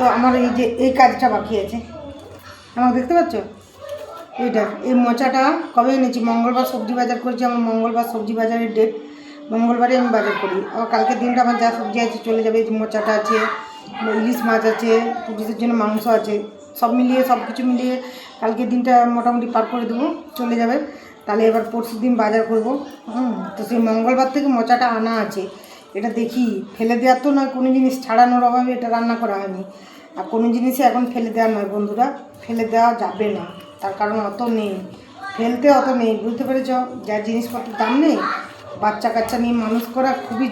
তো আমার এই যে এই কাজটা বাকি আছে, আমাকে দেখতে পাচ্ছ এইটা, এই মোচাটা কবে এনেছি? মঙ্গলবার সবজি বাজার করেছি। আমার মঙ্গলবার সবজি বাজারের ডেট, মঙ্গলবারই আমি বাজার করি। আবার কালকের দিনটা আমার যা সবজি আছে চলে যাবে। এই যে মোচাটা আছে, ইলিশ মাছ আছে, পুলিশের জন্য মাংস আছে, সব মিলিয়ে সব কিছু মিলিয়ে কালকের দিনটা মোটামুটি পার করে দেবো, চলে যাবে। তাহলে এবার পরশু দিন বাজার করব। তো সেই মঙ্গলবার থেকে মোচাটা আনা আছে। এটা দেখি ফেলে দেওয়ার তো নয়, কোনো জিনিস ছাড়ানোর অভাবে এটা রান্না করা হয়নি। আর কোনো জিনিসই এখন ফেলে দেওয়া নয় বন্ধুরা, ফেলে দেওয়া যাবে না। তার কারণ অত নেই, ফেলতে অত নেই, বুঝতে পেরেছ? যা জিনিসপত্রের দাম নেই, বাচ্চা কাচ্চা নিয়ে মানুষ করা খুবই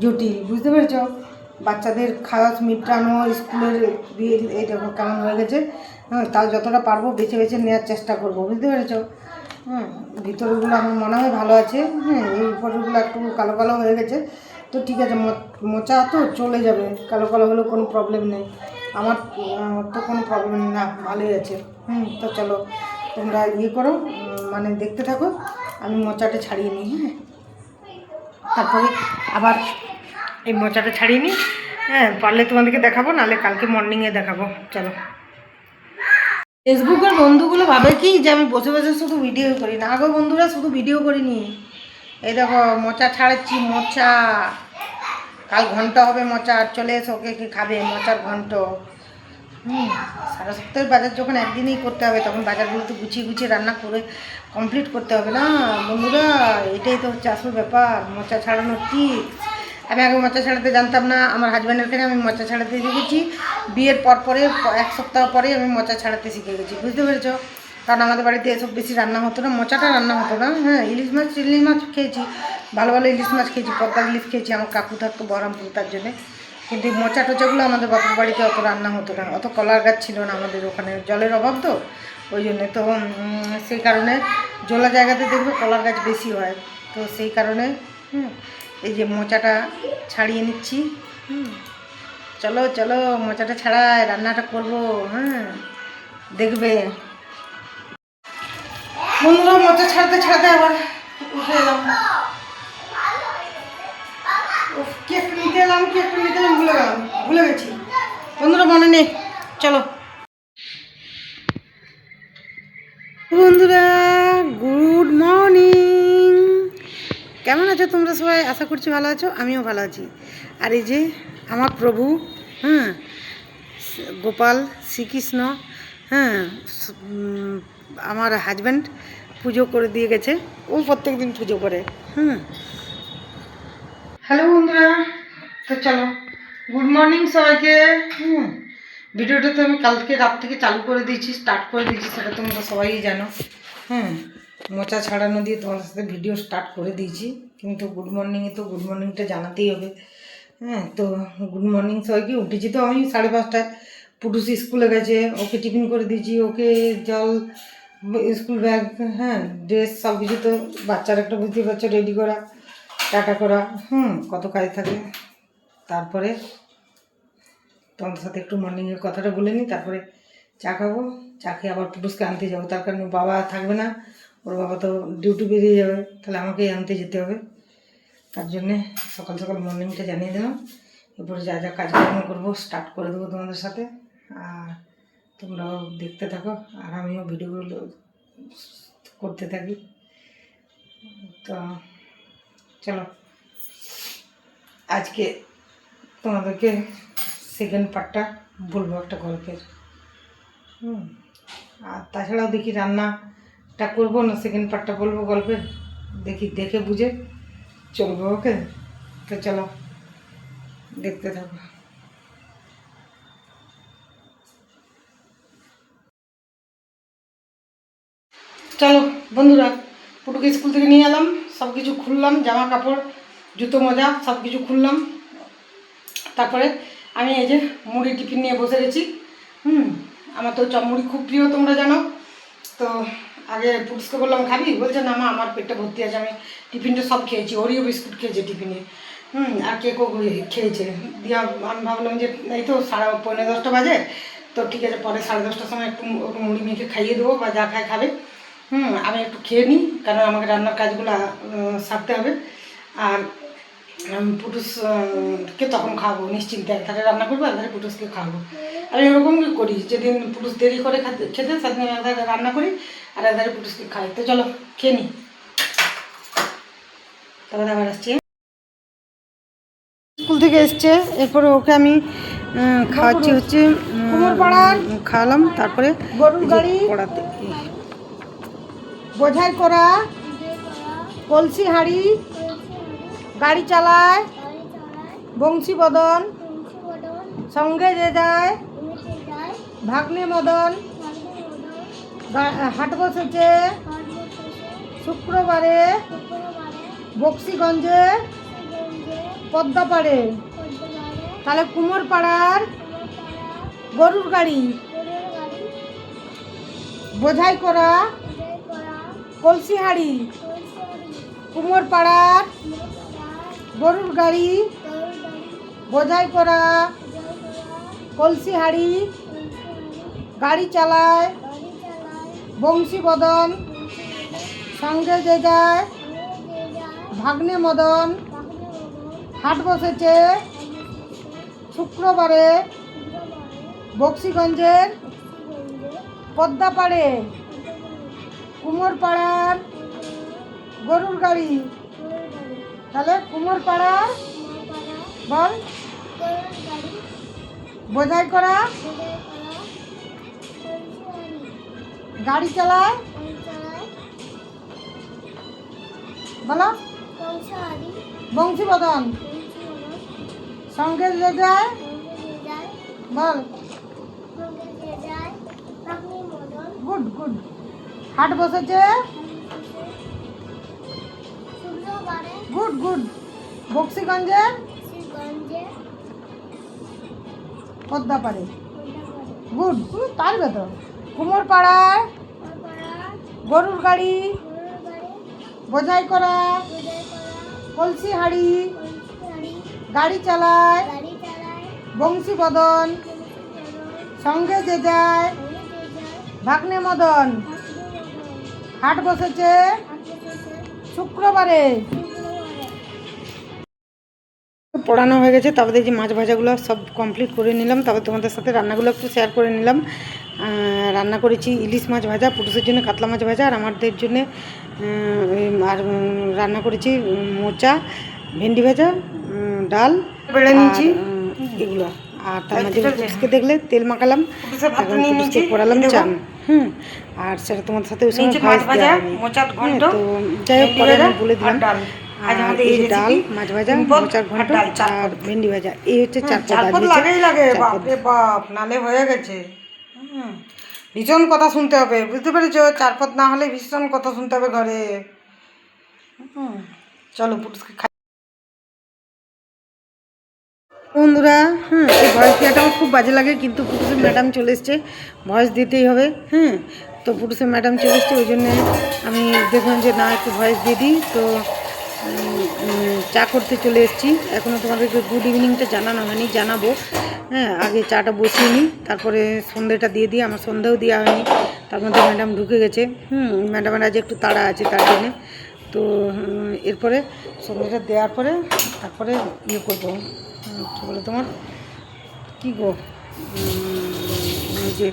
জটিল, বুঝতে পেরেছ? বাচ্চাদের খাওয়া মিটানো, স্কুলের এই দেখো কেমন হয়ে গেছে। হ্যাঁ, তাও যতটা পারবো বেছে বেছে নেওয়ার চেষ্টা করবো, বুঝতে পেরেছ? হ্যাঁ, ভিতরগুলো আমার মনে হয় ভালো আছে। হ্যাঁ, এই উপরগুলো একটু কালো কালো হয়ে গেছে। তো ঠিক আছে, মোচা তো চলে যাবে, কালো কালো হলেও কোনো প্রবলেম নেই। আমার তো কোনো প্রবলেম না, ভালোই আছে। তো চলো তোমরা ইয়ে করো, মানে দেখতে থাকো, আমি মোচাটা ছাড়িয়ে নিই। হ্যাঁ, তারপরে আবার এই মোচাটা ছাড়িয়ে নিই। হ্যাঁ, পারলে তোমাদেরকে দেখাবো, নাহলে কালকে মর্নিংয়ে দেখাবো। চলো। ফেসবুকের বন্ধুগুলো ভাবে কি যে আমি বসে বসে শুধু ভিডিও করি। না গো বন্ধুরা, শুধু ভিডিও করিনি। এই দেখো মোচা ছাড়াচ্ছি, মোচা কাল ঘন্ট হবে মোচা, আর চলে এসো ওকে কি খাবে মোচার ঘন্ট। সারা সপ্তাহের বাজার যখন একদিনই করতে হবে, তখন বাজারগুলো তো গুছিয়ে গুছিয়ে রান্না করে কমপ্লিট করতে হবে না বন্ধুরা। এটাই তো হচ্ছে আসল ব্যাপার, মোচা ছাড়ানোর টিপস। আমি আগে মোচা ছাড়াতে জানতাম না। আমার হাজব্যান্ডের কাছে আমি মোচা ছাড়াতে শিখেছি বিয়ের পরে, 1 সপ্তাহ পরে আমি মোচা ছাড়াতে শিখে গেছি, বুঝতে পেরেছো? কারণ আমাদের বাড়িতে এসব বেশি রান্না হতো না, মোচাটা রান্না হতো না। হ্যাঁ, ইলিশ মাছ, চিংড়ি মাছ খেয়েছি, ভালো ভালো ইলিশ মাছ খেয়েছি, পদ্মা ইলিশ খেয়েছি, আমার কাকু থাকতো বহরমপুর, তার জন্যে। কিন্তু মোচা টোচাগুলো আমাদের বাপের বাড়িতে অত রান্না হতো না, অত কলার গাছ ছিল না আমাদের ওখানে, জলের অভাব তো, ওই জন্যে। তো সেই কারণে জলা জায়গাতে দেখবে কলার গাছ বেশি হয়, তো সেই কারণে এই যে মোচাটা ছাড়িয়ে নিচ্ছি। চলো চলো মোচাটা ছাড়াই রান্নাটা করব। হ্যাঁ, দেখবে বন্ধুরা, মোচা ছাড়াতে ছাড়াতে আবার উঠে এলাম। কি একটু নিতে এলাম ভুলে গেছি বন্ধুরা, মনে নেই। চলো বন্ধুরা, গুড মর্নিং। কেমন আছো তোমরা সবাই? আশা করছি ভালো আছো, আমিও ভালো আছি। আর এই যে আমার প্রভু, হ্যাঁ, গোপাল শ্রীকৃষ্ণ, হ্যাঁ, আমার হাজব্যান্ড পুজো করে দিয়ে গেছে। ও প্রত্যেক দিন পুজো করে। হ্যালো বন্ধুরা, তো চলো গুড মর্নিং সবাইকে। ভিডিওটা তো আমি কালকে রাত থেকে চালু করে দিয়েছি, স্টার্ট করে দিয়েছি, সেটা তোমরা সবাই জানো। মোচা ছাড়ানো দিয়ে তোমাদের সাথে ভিডিও স্টার্ট করে দিয়েছি, কিন্তু গুড মর্নিংয়ে তো গুড মর্নিংটা জানাতেই হবে। তো গুড মর্নিং সবাইকে। উঠেছি তো আমি 5:30টায়। পুটুসি স্কুলে গেছে, ওকে টিফিন করে দিয়েছি, ওকে জল, স্কুল ব্যাগ, হ্যাঁ, ড্রেস, সব কিছু তো বাচ্চার একটা, বুঝতেই পারছো, রেডি করা, টাটা করা, কত কাজ থাকে। তারপরে তোমাদের সাথে একটু মর্নিংয়ের কথাটা বলে নিই, তারপরে চা খাবো। চা খেয়ে আবার পুটুসকে আনতে যাবো, তার কারণ বাবা থাকবে না, ওর বাবা তো ডিউটি বেরিয়ে যাবে, তাহলে আমাকেই আনতে যেতে হবে। তার জন্যে সকাল সকাল মর্নিংটা জানিয়ে দিলাম। এরপরে যা যা কাজকর্ম করবো স্টার্ট করে দেবো তোমাদের সাথে, আর তোমরাও দেখতে থাকো, আর আমিও ভিডিওগুলো করতে থাকি। তো চলো, আজকে তোমাদেরকে সেকেন্ড পার্টটা বলবো একটা গল্পের। আর তাছাড়াও দেখি রান্নাটা করবো না, সেকেন্ড পার্টটা বলবো গল্পের, দেখি দেখে বুঝে চলবো। ওকে, তো চলো দেখতে থাকো। চলো বন্ধুরা, পুটুকে স্কুল থেকে নিয়ে এলাম, সব কিছু খুললাম, জামা কাপড়, জুতো মোজা সব কিছু খুললাম। তারপরে আমি এই যে মুড়ি টিফিন নিয়ে বসে গেছি। আমার তো চপ মুড়ি খুব প্রিয়, তোমরা জানো। তো আগে পুটুসকে বললাম খাবি, বলছে না মা, আমার পেটটা ভর্তি আছে, আমি টিফিনটা সব খেয়েছি, ওরিও বিস্কুট খেয়েছে টিফিনে, আর কেকও খেয়েছে। দিয়ে আমি ভাবলাম যে এই তো 10:30 বাজে, তো ঠিক আছে, পরে 10:30টার সময় একটু মুড়ি মেখে খাইয়ে দেবো, বা যা খায় খাবে। আমি একটু খেয়ে নিই, কারণ আমাকে রান্নার কাজগুলো সারতে হবে। আর আমি পুটুসকে তখন খাওয়াবো নিশ্চিন্তে, একধারে রান্না করবো একধারে পুটুসকে খাওয়াবো। আমি ওরকমই করি, যেদিন পুটুস দেরি করে খেতে সেদিন একধারে রান্না করি আর একধারে পুটুসকে খাই। তো চলো খেয়ে নিই, তারপরে আবার আসছি। স্কুল থেকে এসছে, এরপরে ওকে আমি খাওয়াচ্ছি হচ্ছে খাওয়ালাম, তারপরে গরুর গাড়ি পড়াতে বোঝাই করা কলসি হাঁড়ি গাড়ি চালায় বংশী বদন সঙ্গে যে যায় ভাগ্নে মদন হাট বসেছে শুক্রবারে বক্সিগঞ্জে পদ্মাপাড়ে। তাহলে কুমোরপাড়ার গরুর গাড়ি বোঝাই করা কলসি হাঁড়ি কুমোরপাড়ার গরুর গাড়ি বোঝাই করা কলসি হাঁড়ি গাড়ি চালায় বংশী বদন সঙ্গে যে যায় ভাগ্নে মদন হাট বসেছে শুক্রবারে বক্সিগঞ্জের পদ্মাপাড়ে। কুমোরপাড়ার গরুর গাড়ি, তাহলে কুমোরপাড়ার বল বোঝাই করা গাড়ি চালায় বলো বংশী বদন সঙ্গে যে যায় বল গুড গুড হাট বসেছে গুড গুড বক্সিগঞ্জে পদ্মাপাড়ে গুড পারবে তো। কুমোরপাড়ায় গরুর গাড়ি বোঝাই করা কলসি হাঁড়ি গাড়ি চালায় বংশী বদন সঙ্গে যে যায় ভাগ্নে মদন হাট বসেছে শুক্রবারে। পড়ানো হয়ে গেছে, তারপরে যে মাছ ভাজাগুলো সব কমপ্লিট করে নিলাম, তারপর তোমাদের সাথে রান্নাগুলো একটু শেয়ার করে নিলাম। রান্না করেছি ইলিশ মাছ ভাজা, পুটুসের জন্য কাতলা মাছ ভাজা, আর আমাদের জন্যে আর রান্না করেছি মোচা ভেন্ডি ভাজা, ডাল বেড়ে নিয়েছি এগুলো। আর তার মাঝে পুটুসকে দেখলে তেল মাখালাম, পুটুসকে পড়ালাম চান। আর সেটা তোমাদের সাথে ওই সময় ভয়েস দেওয়া হয়নি। তো যাই হোক পরে আমি বলে দিলাম। আর এই ডাল মাছ ভাজা মোচার ঘন্ট আর ভেন্ডি ভাজা, এই হচ্ছে চার পদ লাগে। বাপ নালে হয়ে গেছে, ভীষণ কথা শুনতে হবে, বুঝতে পেরেছো? চার পদ না হলে ভীষণ কথা শুনতে হবে ঘরে। চলো পুটুসকে খাই বন্ধুরা। এই ভয়েস দেওয়াটা আমার খুব বাজে লাগে, কিন্তু পুটুসের ম্যাডাম চলে এসছে, ভয়েস দিতেই হবে। তো পুটুসের ম্যাডাম চলে এসছে, ওই জন্যে আমি দেখলাম যে না একটু ভয়েস দিয়ে দিই। তো চা করতে চলে এসেছি, এখনও তোমাদেরকে গুড ইভিনিংটা জানানো হয়নি, জানাবো। আগে চাটা বসিয়ে নিই, তারপরে সন্ধ্যেটা দিয়ে দিই। আমার সন্ধ্যেও দেওয়া হয়নি, তার মধ্যে ম্যাডাম ঢুকে গেছে। ম্যাডামের আজ একটু তাড়া আছে তার জন্যে। তো এরপরে সন্ধ্যেটা দেওয়ার পরে তারপরে ইয়ে করবো, কী বলে তোমার কী গো, যে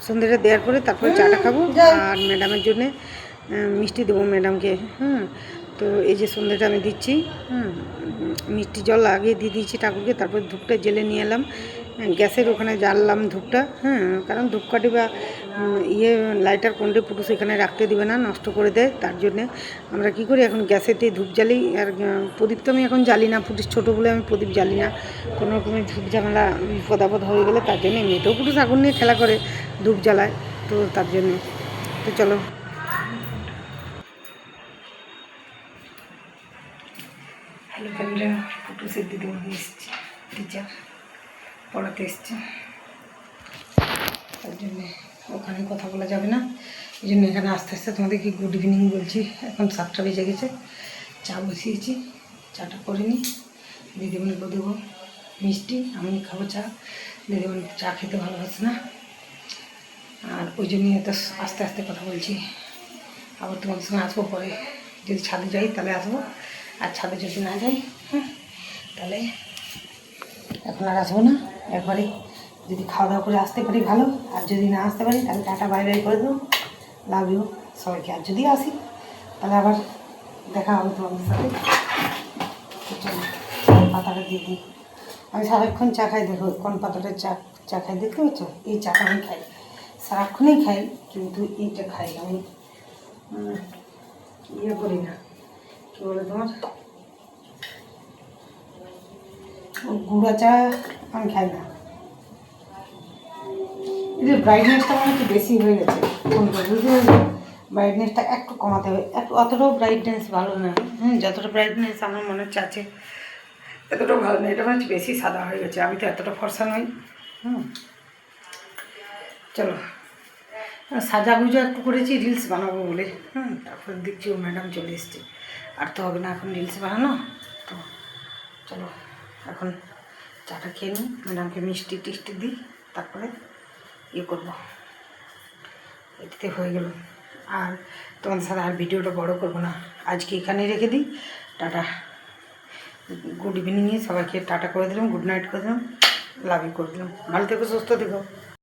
সন্ধ্যেটা দেওয়ার পরে তারপরে চাটা খাবো। আর ম্যাডামের জন্যে মিষ্টি দেবো ম্যাডামকে। তো এই যে সন্ধ্যেটা আমি দিচ্ছি, মিষ্টি জল আগে দিয়ে দিয়েছি ঠাকুরকে, তারপর ধূপটা জেলে নিয়ে এলাম, গ্যাসের ওখানে জ্বাললাম ধূপটা। কারণ ধূপকাঠি বা লাইটার কোনটা পুটুস এখানে রাখতে দিবে না, নষ্ট করে দেয়। তার জন্যে আমরা কি করি, এখন গ্যাসেতেই ধূপ জ্বালি। আর প্রদীপ তো আমি এখন জ্বালি না, পুটুস ছোটো বলে আমি প্রদীপ জ্বালি না। কোনো রকমের ধূপ ঝামেলা বিপদ আপদ হয়ে গেলে তার জন্য এমনিতেও পুটুস আগুন নিয়ে খেলা করে, ধূপ জ্বালায়, তো তার জন্যে। তো চলো হ্যালো ফ্রেন্ডরা, পুটুসের দিদিমণি এসছে, টিচার পড়াতে এসছে, তার জন্যে ওখানে কথা বলা যাবে না, এই জন্য এখানে আস্তে আস্তে তোমাদেরকে গুড ইভিনিং বলছি। এখন 7টা বেজে গেছে, চা বসিয়েছি, চাটা করে নিই, দিদিমণিকে দেবো মিষ্টি, আমি খাবো চা। দিদিমণি চা খেতে ভালোবাসে না, আর ওই জন্যই এত আস্তে আস্তে কথা বলছি। আবার তোমাদের সঙ্গে আসবো পরে, যদি ছাদে যাই তাহলে আসবো, আর ছাদে যদি না যাই তাহলে এখন আর আসবো না, একবারে যদি খাওয়া দাওয়া করে আসতে পারি ভালো, আর যদি না আসতে পারি তাহলে টাটা বাই বাই করে দেবো। লাভ ইউ সবাইকে। আর যদি আসি তাহলে আবার দেখা হবে তোমাদের সাথে। চলো পাতাটা দিয়ে দিই। আমি সারাক্ষণ চা খাই, দেখো কোন পাতাটার চা খাই দেখতে পাচ্ছ? এই চাটা আমি খাই, সারাক্ষণই খাই, কিন্তু এইটা খাই আমি ইয়ে করি না, কী বলে তোমার, গুঁড়া চা আমি খাই না। এদের ব্রাইটনেসটা আমার একটু বেশি হয়ে গেছে, ফোনটা বুঝতে পারছি, ব্রাইটনেসটা একটু কমাতে হবে। অতটাও ব্রাইটনেস ভালো না, যতটা ব্রাইটনেস আমার মনে হচ্ছে আছে এতটাও ভালো না। এটা মনে হচ্ছে বেশি সাদা হয়ে গেছে, আমি তো এতটা ফর্সা নই। চলো সাজাগুজা একটু করেছি রিলস বানাবো বলে। তারপর দেখছি ও ম্যাডাম চলে এসছে, আর তো হবে না এখন রিলস বানানো। তো চলো এখন চাটা খেয়ে নিই, ম্যাডামকে মিষ্টি টিষ্টি দিই, তারপরে ইয়ে করবো। এটাতে হয়ে গেল। আর তোমাদের সাথে আর ভিডিওটা বড় করবো না, আজকে এখানেই রেখে দিই। টাটা, গুড ইভিনিংয়ে সবাইকে টাটা করে দিলাম, গুড নাইট করে দিলাম, লাভ ইউ করে দিলাম। ভালো থেকো, সুস্থ থেকো।